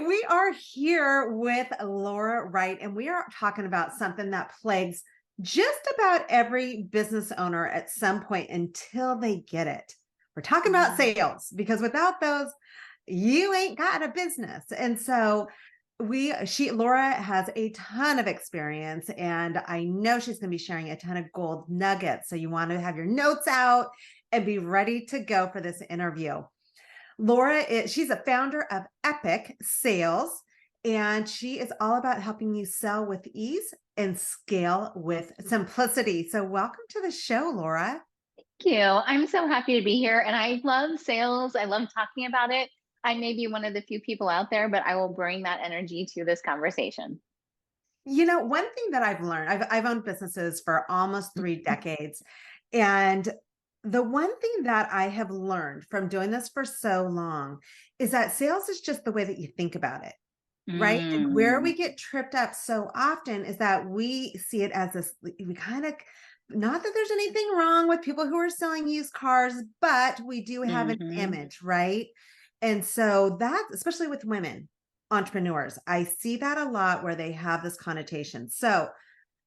We are here with Laura Wright, and we are talking about something that plagues just about every business owner at some point until they get it. We're talking about sales because without those, you ain't got a business. And so Laura has a ton of experience, and I know she's going to be sharing a ton of gold nuggets. So you want to have your notes out and be ready to go for this interview. She's a founder of Epic Sales, and she is all about helping you sell with ease and scale with simplicity. So welcome to the show, Laura. Thank you. I'm so happy to be here. And I love sales. I love talking about it. I may be one of the few people out there, but I will bring that energy to this conversation. One thing that I've learned, I've owned businesses for almost 3 decades. And the one thing that I have learned from doing this for so long is that sales is just the way that you think about it. Right. And where we Mm, get tripped up so often is that we see it as this, we kind of, not that there's anything wrong with people who are selling used cars, but we do have an hmm image, right? And so that, especially with women entrepreneurs, I see that a lot where they have this connotation. So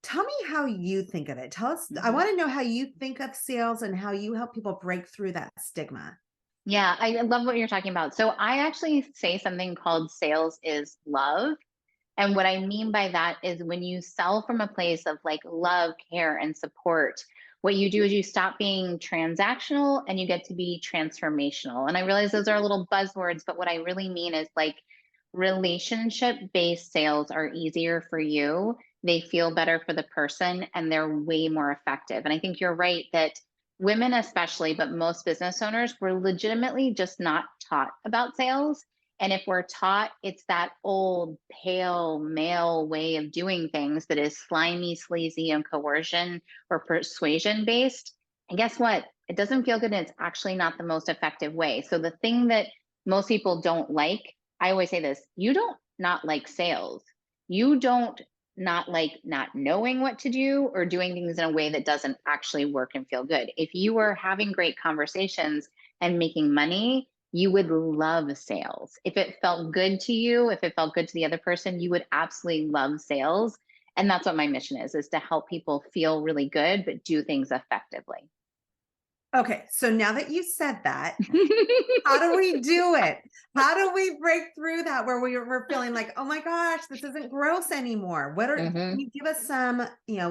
tell me how you think of it. Tell us, I hmm want to know how you think of sales and how you help people break through that stigma. Yeah, I love what you're talking about. So I actually say something called sales is love. And what I mean by that is when you sell from a place of like love, care, and support, what you do is you stop being transactional and you get to be transformational. And I realize those are little buzzwords, but what I really mean is like relationship based sales are easier for you. They feel better for the person and they're way more effective. And I think you're right that women, especially, but most business owners, were legitimately just not taught about sales. And if we're taught, it's that old, pale male way of doing things that is slimy, sleazy, and coercion or persuasion based. And guess what? It doesn't feel good. And it's actually not the most effective way. So the thing that most people don't like, I always say this, you don't not like sales. You don't not like not knowing what to do or doing things in a way that doesn't actually work and feel good. If you were having great conversations and making money, you would love sales. If it felt good to you, if it felt good to the other person, you would absolutely love sales. And that's what my mission is to help people feel really good, but do things effectively. Okay. So now that you said that, how do we do it? How do we break through that where we're feeling like, oh my gosh, this isn't gross anymore? Can hmm you give us some,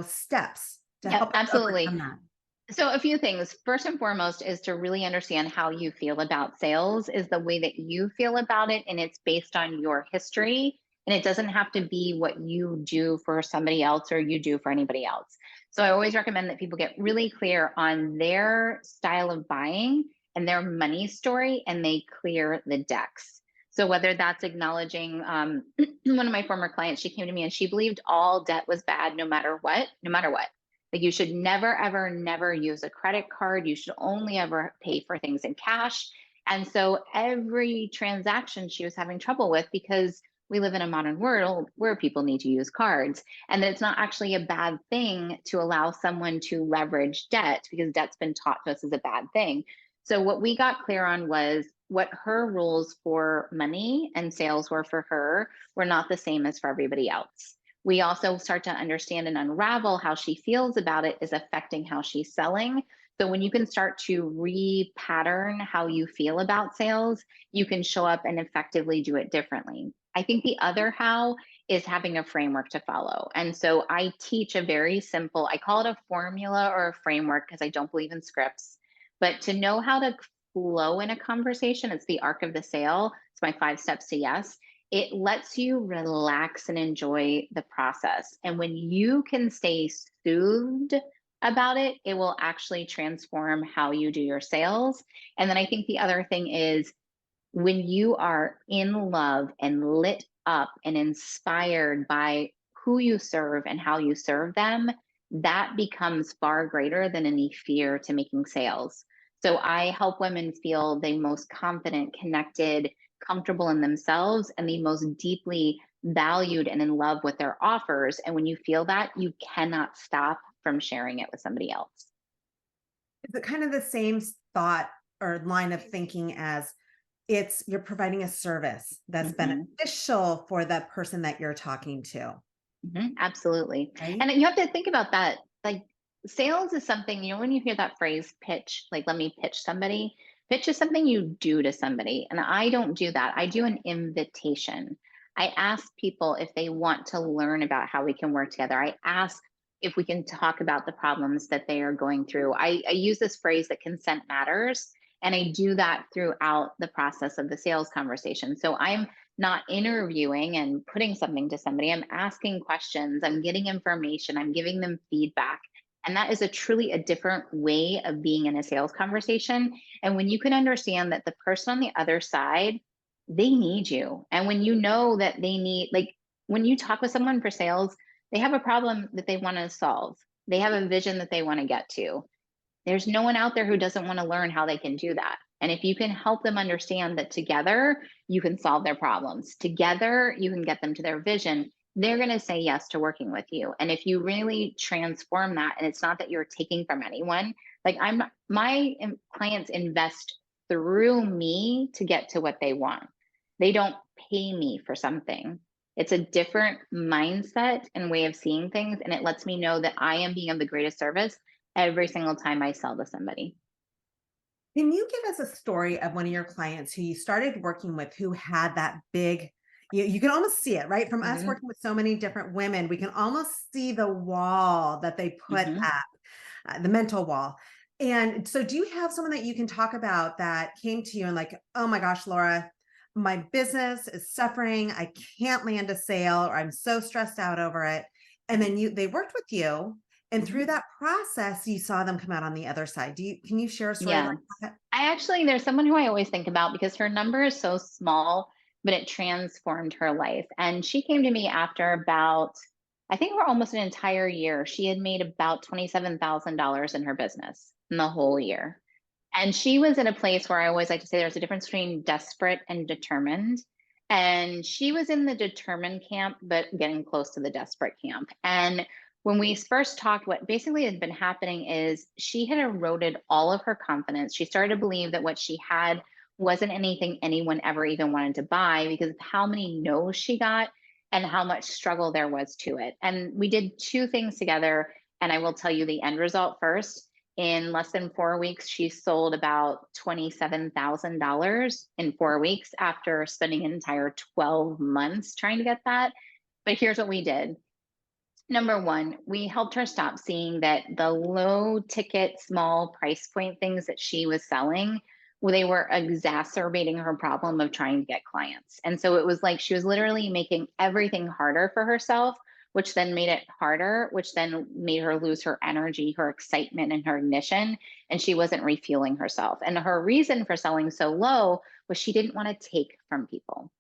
steps to Yep, help us absolutely. overcome that? So a few things. First and foremost is to really understand how you feel about sales is the way that you feel about it and it's based on your history and it doesn't have to be what you do for somebody else or you do for anybody else. So I always recommend that people get really clear on their style of buying and their money story and they clear the decks. So whether that's acknowledging one of my former clients, she came to me and she believed all debt was bad no matter what, no matter what. Like you should never, ever, never use a credit card. You should only ever pay for things in cash. And so every transaction she was having trouble with because we live in a modern world where people need to use cards and that it's not actually a bad thing to allow someone to leverage debt because debt's been taught to us as a bad thing. So what we got clear on was what her rules for money and sales were for her were not the same as for everybody else. We also start to understand and unravel how she feels about it is affecting how she's selling. So when you can start to repattern how you feel about sales, you can show up and effectively do it differently. I think the other how is having a framework to follow. And so I teach a very simple, I call it a formula or a framework because I don't believe in scripts, but to know how to flow in a conversation, it's the arc of the sale. It's my 5 steps to yes. It lets you relax and enjoy the process. And when you can stay soothed about it, it will actually transform how you do your sales. And then I think the other thing is when you are in love and lit up and inspired by who you serve and how you serve them, that becomes far greater than any fear to making sales. So I help women feel the most confident, connected, comfortable in themselves, and the most deeply valued and in love with their offers. And when you feel that, you cannot stop from sharing it with somebody else. Is it kind of the same thought or line of thinking as you're providing a service that's Mhm. beneficial for the person that you're talking to, Absolutely. right? And you have to think about that. Like sales is something, when you hear that phrase pitch, like let me pitch somebody, pitch is something you do to somebody. And I don't do that. I do an invitation. I ask people if they want to learn about how we can work together. I ask if we can talk about the problems that they are going through. I use this phrase that consent matters. And I do that throughout the process of the sales conversation. So I'm not interviewing and putting something to somebody. I'm asking questions, I'm getting information, I'm giving them feedback. And that is a different way of being in a sales conversation. And when you can understand that the person on the other side, they need you. And when you know that they need, like when you talk with someone for sales, they have a problem that they want to solve. They have a vision that they want to get to. There's no one out there who doesn't want to learn how they can do that. And if you can help them understand that together you can solve their problems, together you can get them to their vision, they're going to say yes to working with you. And if you really transform that, and it's not that you're taking from anyone, like my clients invest through me to get to what they want. They don't pay me for something. It's a different mindset and way of seeing things. And it lets me know that I am being of the greatest service every single time I sell to somebody. Can you give us a story of one of your clients who you started working with who had that big, you can almost see it, right? From us hmm working with so many different women, we can almost see the wall that they put hmm up, the mental wall. And so, do you have someone that you can talk about that came to you and, like, oh my gosh, Laura, my business is suffering. I can't land a sale, or I'm so stressed out over it. And then they worked with you, and hmm through that process, you saw them come out on the other side. Can you share a story Yeah. like that? There's someone who I always think about because her number is so small, but it transformed her life. And she came to me after about, I think we're almost an entire year. She had made about $27,000 in her business in the whole year. And she was in a place where I always like to say there's a difference between desperate and determined. And she was in the determined camp, but getting close to the desperate camp. And when we first talked, what basically had been happening is she had eroded all of her confidence. She started to believe that what she had wasn't anything anyone ever even wanted to buy because of how many no's she got and how much struggle there was to it. And we did two things together. And I will tell you the end result first. In less than 4 weeks, she sold about $27,000 in 4 weeks after spending an entire 12 months trying to get that. But here's what we did. Number one, we helped her stop seeing that the low ticket, small price point things that she was selling, well, they were exacerbating her problem of trying to get clients. And so it was like she was literally making everything harder for herself, which then made it harder, which then made her lose her energy, her excitement, and her ignition. And she wasn't refueling herself. And her reason for selling so low was she didn't want to take from people.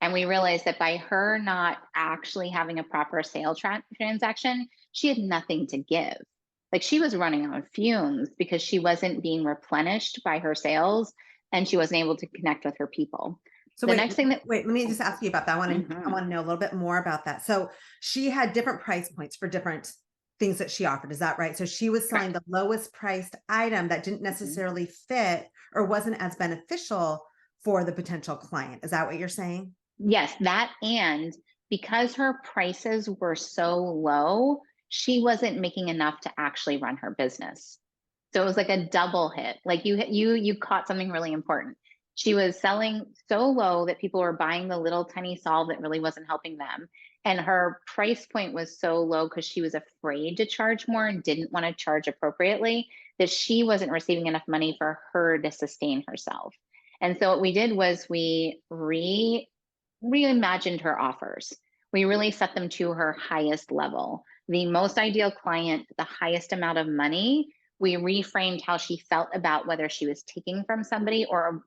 And we realized that by her not actually having a proper sale transaction, she had nothing to give. Like she was running on fumes because she wasn't being replenished by her sales and she wasn't able to connect with her people. So The wait, next thing that, wait, let me just ask you about that one. I Mhm. want to know a little bit more about that. So she had different price points for different things that she offered. Is that right? So she was selling Correct. the lowest priced item that didn't Mhm. necessarily fit or wasn't as beneficial for the potential client. Is that what you're saying? Yes, that and because her prices were so low, she wasn't making enough to actually run her business. So it was like a double hit. Like you caught something really important. She was selling so low that people were buying the little tiny solve that really wasn't helping them. And her price point was so low because she was afraid to charge more and didn't want to charge appropriately that she wasn't receiving enough money for her to sustain herself. And so what we did was we reimagined her offers. We really set them to her highest level. The most ideal client, the highest amount of money. We reframed how she felt about whether she was taking from somebody or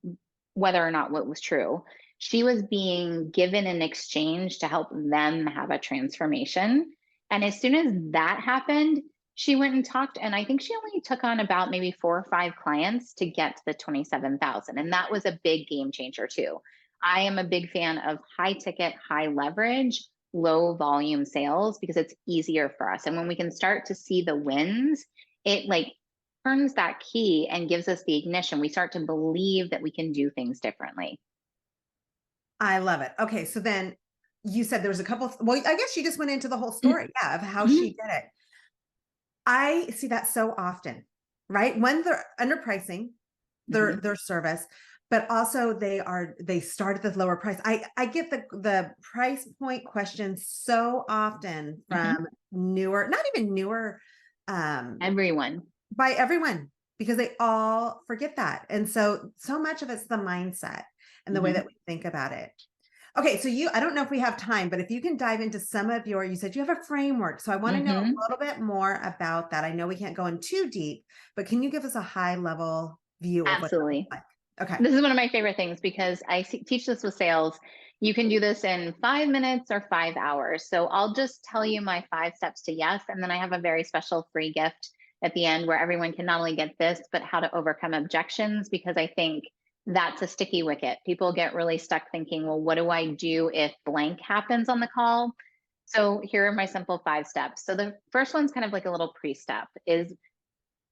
whether or not what was true. She was being given an exchange to help them have a transformation. And as soon as that happened, she went and talked. And I think she only took on about maybe 4 or 5 clients to get to the 27,000. And that was a big game changer too. I am a big fan of high ticket, high leverage, low volume sales because it's easier for us. And when we can start to see the wins, it like turns that key and gives us the ignition. We start to believe that we can do things differently. I love it. Okay. So then you said there was a couple, well, I guess she just went into the whole story, yeah, of how she did it. I see that so often, right? When they're underpricing their service, but also they start at the lower price. I get the price point question so often from newer, not even newer, Everyone. by everyone, because they all forget that. And so much of it's the mindset and the way that we think about it. Okay, so I don't know if we have time, but if you can dive into some of you said you have a framework. So I want to know a little bit more about that. I know we can't go in too deep, but can you give us a high level view of what that Absolutely. looks like? Okay. This is one of my favorite things because I teach this with sales. You can do this in 5 minutes or 5 hours. So I'll just tell you my 5 steps to yes. And then I have a very special free gift at the end where everyone can not only get this, but how to overcome objections, because I think that's a sticky wicket. People get really stuck thinking, well, what do I do if blank happens on the call? So here are my simple 5 steps. So the first one's kind of like a little pre-step is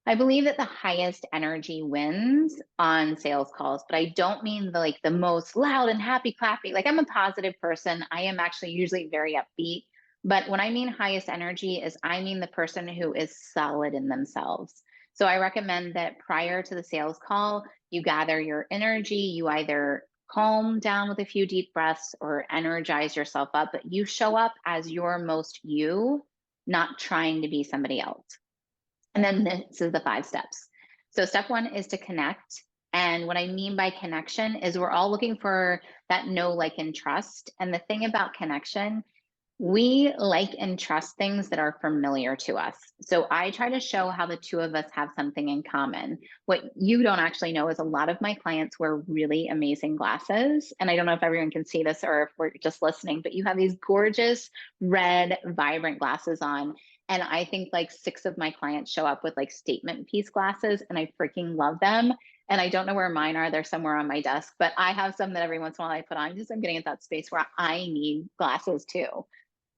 I believe that the highest energy wins on sales calls, but I don't mean the most loud and happy clappy. Like I'm a positive person. I am actually usually very upbeat. But when I mean highest energy is I mean the person who is solid in themselves. So I recommend that prior to the sales call, you gather your energy, you either calm down with a few deep breaths or energize yourself up, but you show up as your most you, not trying to be somebody else. And then this is the 5 steps. So step 1 is to connect. And what I mean by connection is we're all looking for that know, like, and trust. And the thing about connection, we like and trust things that are familiar to us. So I try to show how the two of us have something in common. What you don't actually know is a lot of my clients wear really amazing glasses. And I don't know if everyone can see this or if we're just listening, but you have these gorgeous red, vibrant glasses on. And I think like 6 of my clients show up with like statement piece glasses, and I freaking love them. And I don't know where mine are. They're somewhere on my desk, but I have some that every once in a while I put on because I'm getting at that space where I need glasses too.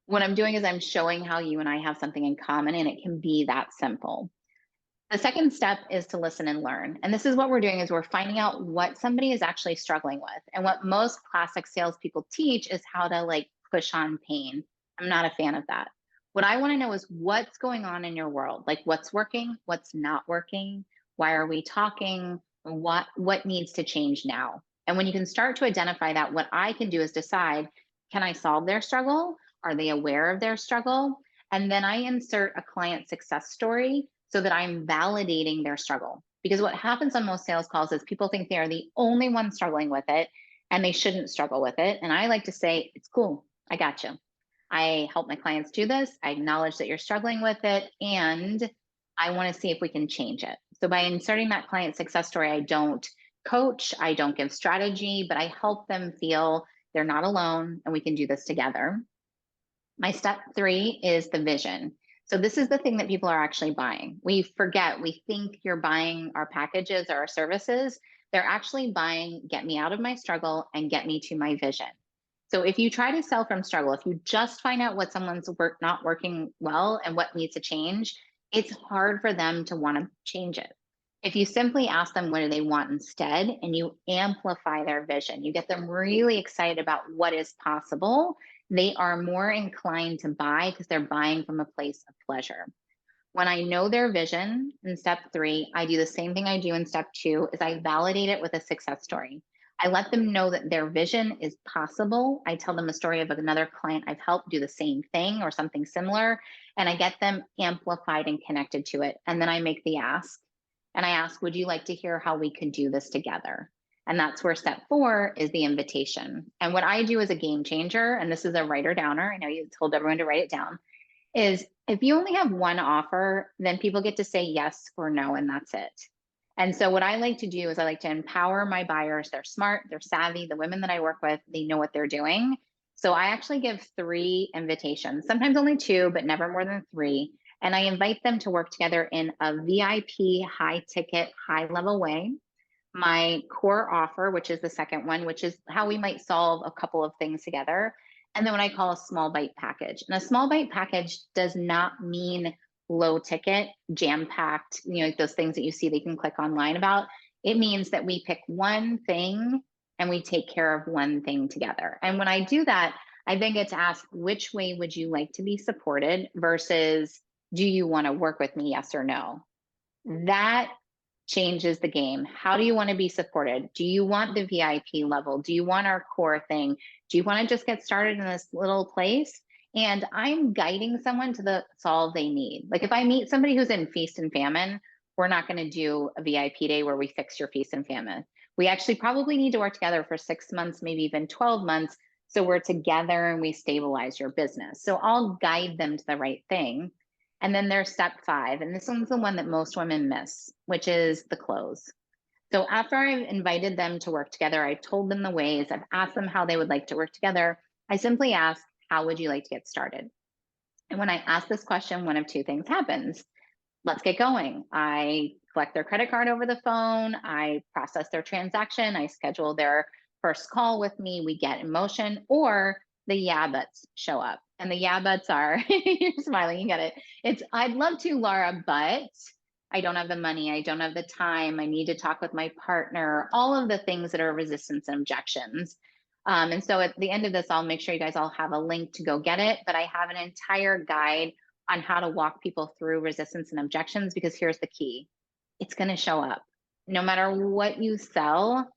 What I'm doing is I'm showing how you and I have something in common, and it can be that simple. The second step is to listen and learn. And this is what we're doing is we're finding out what somebody is actually struggling with. And what most classic salespeople teach is how to like push on pain. I'm not a fan of that. What I want to know is what's going on in your world, like what's working, what's not working, why are we talking, what needs to change now. And when you can start to identify that, what I can do is decide, can I solve their struggle? Are they aware of their struggle? And then I insert a client success story so that I'm validating their struggle. Because what happens on most sales calls is people think they are the only one struggling with it and they shouldn't struggle with it. And I like to say, it's cool. I got you. I help my clients do this. I acknowledge that you're struggling with it, and I want to see if we can change it. So by inserting that client success story, I don't coach, I don't give strategy, but I help them feel they're not alone and we can do this together. My step 3 is the vision. So this is the thing that people are actually buying. We forget, we think you're buying our packages or our services. They're actually buying, get me out of my struggle and get me to my vision. So if you try to sell from struggle, if you just find out what someone's not working well and what needs to change, it's hard for them to want to change it. If you simply ask them what do they want instead, and you amplify their vision, you get them really excited about what is possible, they are more inclined to buy because they're buying from a place of pleasure. When I know their vision in step 3, I do the same thing I do in step 2 is I validate it with a success story. I let them know that their vision is possible. I tell them a story of another client I've helped do the same thing or something similar, and I get them amplified and connected to it. And then I make the ask, and I ask, would you like to hear how we could do this together? And that's where step 4 is the invitation. And what I do as a game changer, and this is a writer downer, I know you told everyone to write it down, is if you only have one offer, then people get to say yes or no, and that's it. And so what I like to do is I like to empower my buyers. They're smart, they're savvy. The women that I work with, they know what they're doing. So I actually give 3 invitations, sometimes only 2, but never more than 3. And I invite them to work together in a VIP, high ticket, high level way. My core offer, which is the second one, which is how we might solve a couple of things together. And then what I call a small bite package. And a small bite package does not mean low ticket, jam-packed, like those things that you see they can click online about. It means that we pick one thing and we take care of one thing together. And when I do that, I then get to ask, which way would you like to be supported versus do you want to work with me, yes or no? That changes the game. How do you want to be supported? Do you want the VIP level? Do you want our core thing? Do you want to just get started in this little place? And I'm guiding someone to that's all they need. Like if I meet somebody who's in feast and famine, we're not going to do a VIP day where we fix your feast and famine. We actually probably need to work together for 6 months, maybe even 12 months. So we're together and we stabilize your business. So I'll guide them to the right thing. And then there's step 5. And this one's the one that most women miss, which is the close. So after I've invited them to work together, I've told them the ways, I've asked them how they would like to work together. I simply ask, how would you like to get started? And when I ask this question, one of 2 things happens. Let's get going. I collect their credit card over the phone. I process their transaction. I schedule their first call with me. We get in motion, or the yeah buts show up. And the yeah buts are, you're smiling, you get it. It's, I'd love to, Laura, but I don't have the money. I don't have the time. I need to talk with my partner, all of the things that are resistance and objections. And so at the end of this, I'll make sure you guys all have a link to go get it, but I have an entire guide on how to walk people through resistance and objections, because here's the key. It's going to show up. No matter what you sell,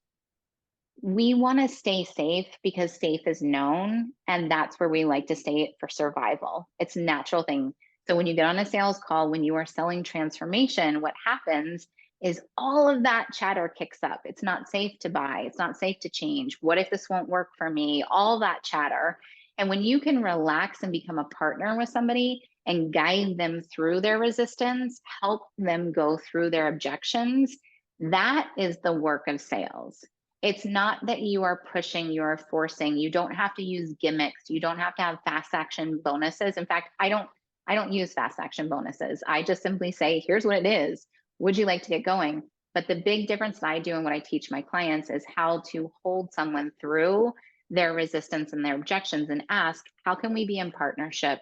we want to stay safe because safe is known. And that's where we like to stay for survival. It's a natural thing. So when you get on a sales call, when you are selling transformation, what happens is all of that chatter kicks up. It's not safe to buy. It's not safe to change. What if this won't work for me? All that chatter. And when you can relax and become a partner with somebody and guide them through their resistance, help them go through their objections, that is the work of sales. It's not that you are pushing, you are forcing. You don't have to use gimmicks. You don't have to have fast action bonuses. In fact, I don't use fast action bonuses. I just simply say, here's what it is. Would you like to get going? But the big difference that I do and what I teach my clients is how to hold someone through their resistance and their objections and ask, how can we be in partnership?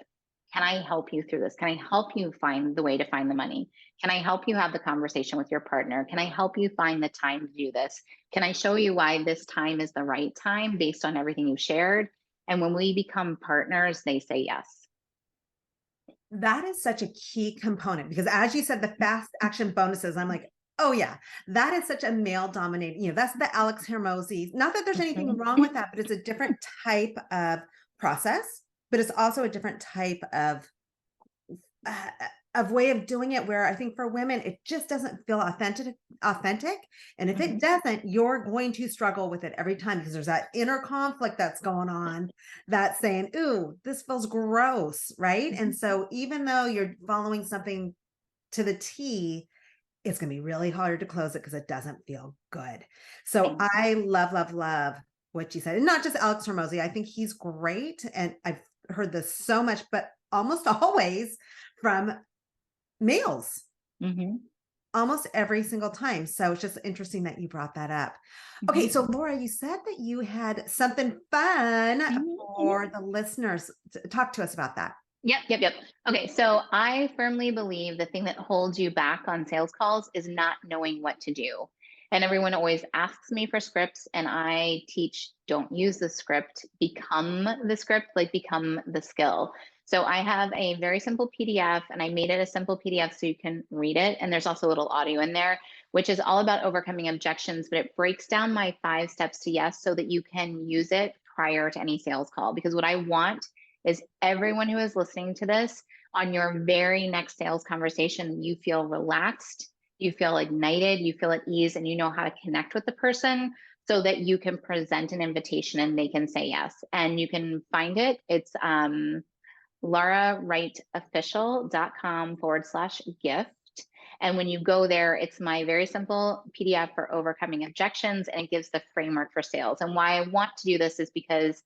Can I help you through this? Can I help you find the way to find the money? Can I help you have the conversation with your partner? Can I help you find the time to do this? Can I show you why this time is the right time based on everything you shared? And when we become partners, they say yes. That is such a key component, because as you said, the fast action bonuses, I'm like, oh yeah, that is such a male dominated, that's the Alex Hermosi. Not that there's anything wrong with that, but it's a different type of process, but it's also a different type of way of doing it, where I think for women, it just doesn't feel authentic. And if it doesn't, you're going to struggle with it every time, because there's that inner conflict that's going on that's saying, ooh, this feels gross, right? And so even though you're following something to the T, it's going to be really hard to close it because it doesn't feel good. So I love, love, love what you said. And not just Alex Hermosi. I think he's great. And I've heard this so much, but almost always from males, almost every single time. So it's just interesting that you brought that up. Okay. So Laura, you said that you had something fun for the listeners. Talk to us about that. Yep. Okay. So I firmly believe the thing that holds you back on sales calls is not knowing what to do. And everyone always asks me for scripts, and I teach, don't use the script, become the script, like become the skill. So I have a very simple PDF, and I made it a simple PDF so you can read it. And there's also a little audio in there, which is all about overcoming objections, but it breaks down my 5 steps to yes so that you can use it prior to any sales call. Because what I want is everyone who is listening to this, on your very next sales conversation, you feel relaxed, you feel ignited, you feel at ease, and you know how to connect with the person so that you can present an invitation and they can say yes. And you can find it. It's laurawrightofficial.com/gift. And when you go there, it's my very simple PDF for overcoming objections, and it gives the framework for sales. And why I want to do this is because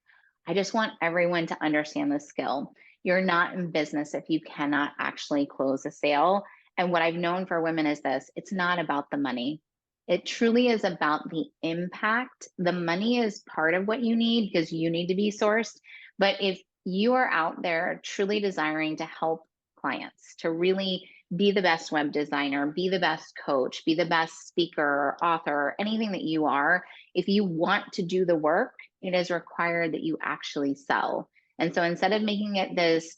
I just want everyone to understand the skill. You're not in business if you cannot actually close a sale. And what I've known for women is this: it's not about the money. It truly is about the impact. The money is part of what you need because you need to be sourced. But if you are out there truly desiring to help clients, to really be the best web designer, be the best coach, be the best speaker, author, anything that you are. If you want to do the work, it is required that you actually sell. And so instead of making it this,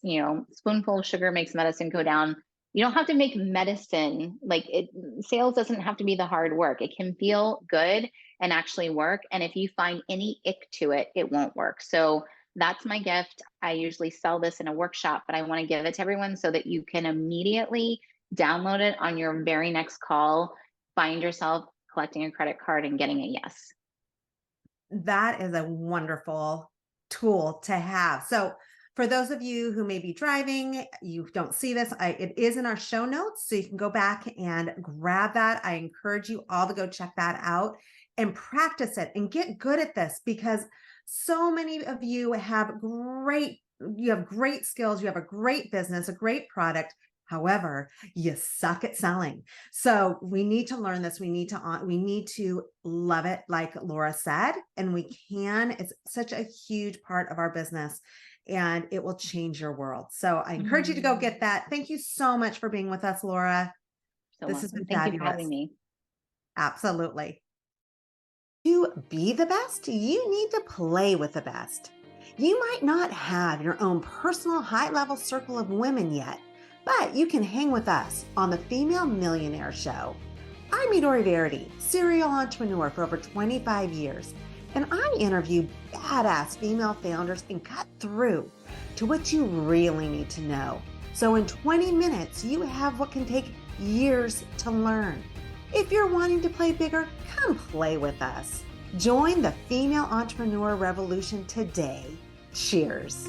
spoonful of sugar makes medicine go down, you don't have to make medicine like it. Sales doesn't have to be the hard work. It can feel good and actually work. And if you find any ick to it, it won't work. So that's my gift. I usually sell this in a workshop, but I want to give it to everyone so that you can immediately download it on your very next call, find yourself collecting a credit card and getting a yes. That is a wonderful tool to have. So for those of you who may be driving, you don't see this, it is in our show notes, so you can go back and grab that. I encourage you all to go check that out and practice it and get good at this, because so many of you have great skills, you have a great business, a great product. However, you suck at selling. So we need to learn this. We need to love it, like Laura said, and it's such a huge part of our business, and it will change your world. So I encourage you to go get that. Thank you so much for being with us, Laura. This has been fabulous. Thank you for having me. Absolutely. To be the best, you need to play with the best. You might not have your own personal high-level circle of women yet, but you can hang with us on the Female Millionaire Show. I'm Midori Verity, serial entrepreneur for over 25 years, and I interview badass female founders and cut through to what you really need to know. So in 20 minutes, you have what can take years to learn. If you're wanting to play bigger, come play with us. Join the female entrepreneur revolution today. Cheers.